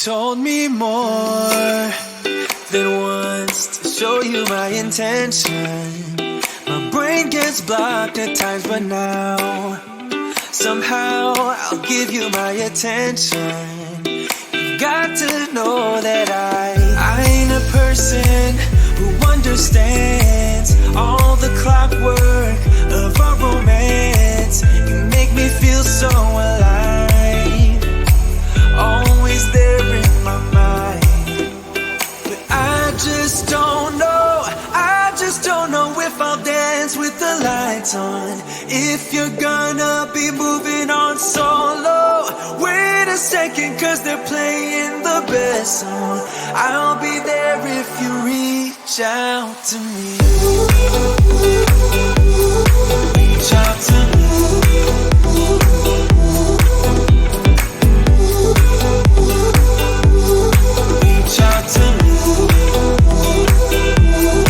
told me more than once to show you my intention. My brain gets blocked at times, but now somehow I'll give you my attention. You got to know that I ain't a person who understands all the clockwork of our romance. You make me feel so alive, always there in my mind. But I just don't know, I just don't know if I'll dance with the lights on. If you're gonna be moving on solo, wait a second, cause they're playing the best song. I'll be there if you reach out to me. Reach out to me. Reach out to me.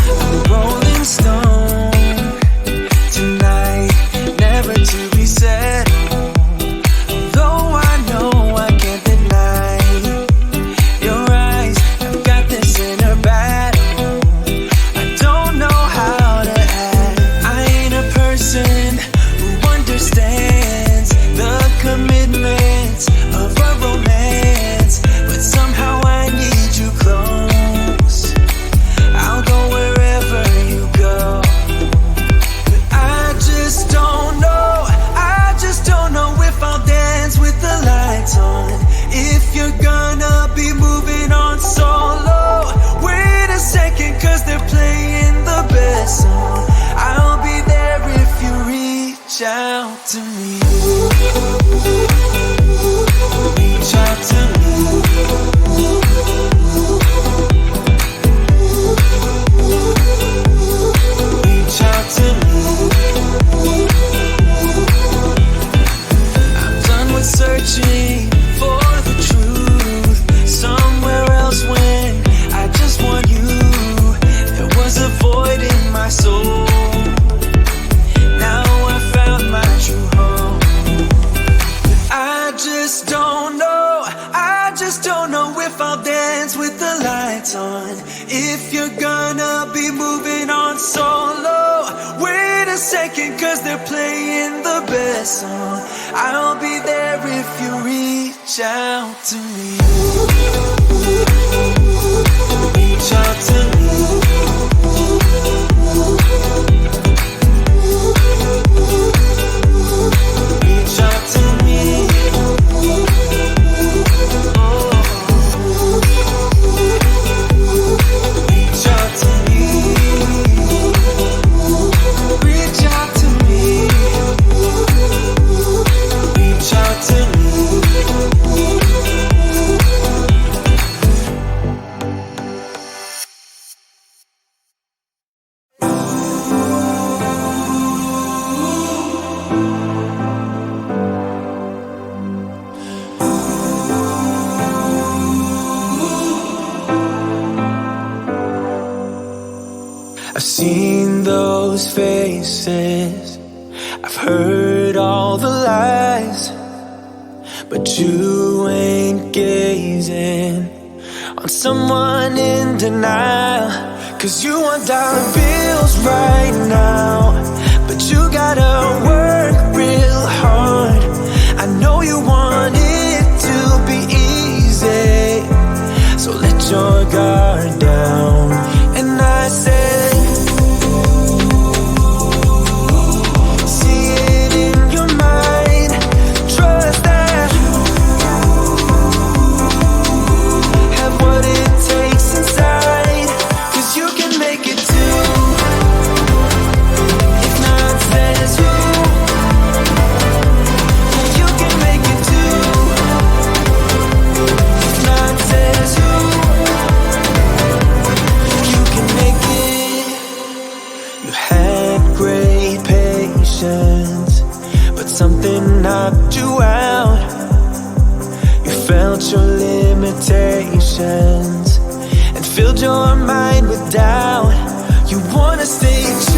I'm a rolling stone tonight, never to be settled. Though I know I can't deny your eyes, I've got this inner battle. I don't know how to act. I ain't a person who understands the commitments of a romance, but somehow I need you close. I'll go wherever you go. But I just don't know, I just don't know if I'll dance with the lights on. If you're gonna be moving on solo, wait a second, cause they're playing the best song. I'll be there if you reach out to me. Reach out to me. Reach out to me. I'm done with searching for the truth somewhere else when I just want you. There was a void in my soul. Now I found my true home. But I just don't know, I just don't know if I'll dance with the lights on. If you're gonna be moving on solo, wait a second, cause they're playing the best song. I'll be there if you reach out to me. Reach out to me. Reach out to me. Oh. Reach out to me. Reach out to me. Reach out to me. I've seen those faces, I've heard all the lies, but you ain't gazing on someone in denial. Cause you want dollar bills right now, but you gotta work real hard. I know you want it to be easy, so let your guard down. And I said, but something knocked you out. You felt your limitations and filled your mind with doubt. You wanna stay true